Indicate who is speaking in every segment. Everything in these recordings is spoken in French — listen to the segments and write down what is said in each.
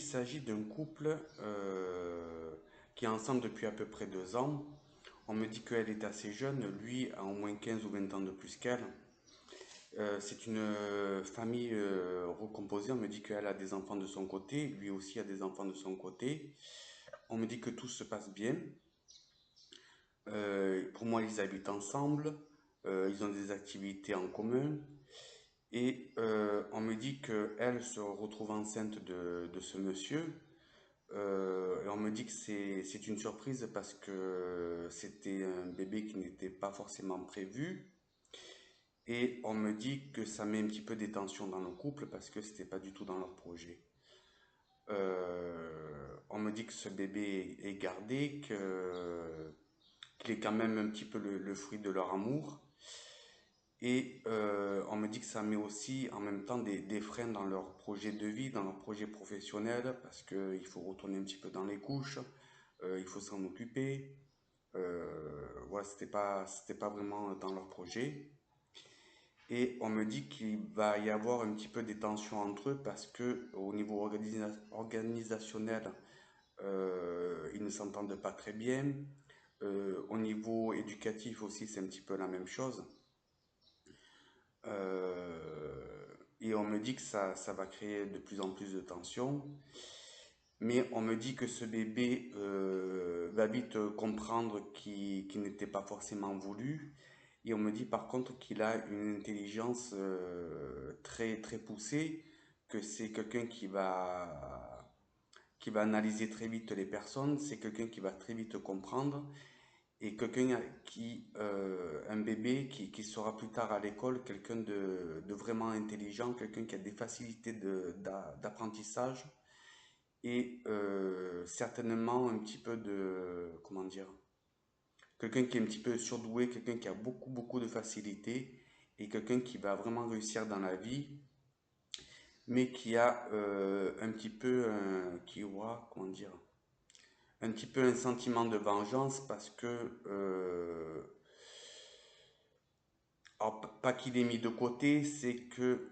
Speaker 1: il s'agit d'un couple qui est ensemble depuis à peu près 2 ans. On me dit qu'elle est assez jeune, lui a au moins 15 ou 20 ans de plus qu'elle. C'est une famille recomposée. On me dit qu'elle a des enfants de son côté, lui aussi a des enfants de son côté. On me dit que tout se passe bien. Pour moi, ils habitent ensemble, ils ont des activités en commun. Et on me dit qu'elle se retrouve enceinte de ce monsieur. Et on me dit que c'est une surprise parce que c'était un bébé qui n'était pas forcément prévu. Et on me dit que ça met un petit peu des tensions dans le couple parce que c'était pas du tout dans leur projet. On me dit que ce bébé est gardé, qu'il est quand même un petit peu le fruit de leur amour. Et on me dit que ça met aussi en même temps des freins dans leur projet de vie, dans leur projet professionnel, parce qu'il faut retourner un petit peu dans les couches, il faut s'en occuper. Voilà, c'était pas vraiment dans leur projet. Et on me dit qu'il va y avoir un petit peu des tensions entre eux parce que au niveau organisationnel, ils ne s'entendent pas très bien. Au niveau éducatif aussi, c'est un petit peu la même chose. Et on me dit que ça va créer de plus en plus de tensions. Mais on me dit que ce bébé va vite comprendre qu'il n'était pas forcément voulu. Et on me dit par contre qu'il a une intelligence très très poussée, que c'est quelqu'un qui va analyser très vite les personnes, c'est quelqu'un qui va très vite comprendre et quelqu'un un bébé qui sera plus tard à l'école, quelqu'un de vraiment intelligent, quelqu'un qui a des facilités d'apprentissage et certainement un petit peu comment dire, quelqu'un qui est un petit peu surdoué, quelqu'un qui a beaucoup beaucoup de facilité et quelqu'un qui va vraiment réussir dans la vie, mais qui a un petit peu, qui aura, comment dire, un petit peu un sentiment de vengeance parce que alors, pas qu'il ait mis de côté, c'est que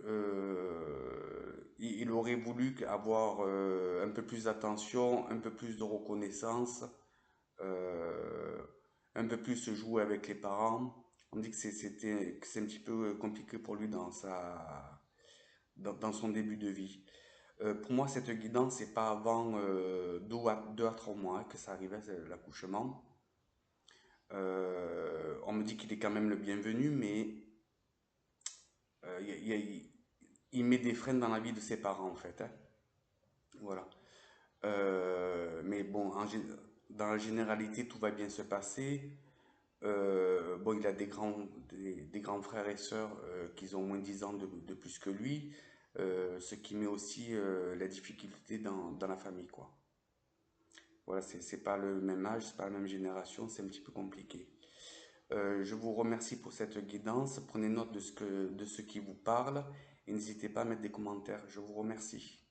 Speaker 1: il aurait voulu avoir un peu plus d'attention, un peu plus de reconnaissance, euh, un peu plus jouer avec les parents. On me dit que que c'est un petit peu compliqué pour lui dans son début de vie. Pour moi, cette guidance, c'est pas avant 2 à 3 mois que ça arrivait, l'accouchement. On me dit qu'il est quand même le bienvenu, mais euh, il y a- il- il met des freins dans la vie de ses parents, en fait, hein. Voilà. Mais bon, dans la généralité, tout va bien se passer. Bon, il a des grands frères et sœurs qui ont moins de 10 ans de plus que lui, ce qui met aussi la difficulté dans la famille, quoi. Voilà, c'est pas le même âge, c'est pas la même génération, c'est un petit peu compliqué. Je vous remercie pour cette guidance. Prenez note de ce qui vous parle et n'hésitez pas à mettre des commentaires. Je vous remercie.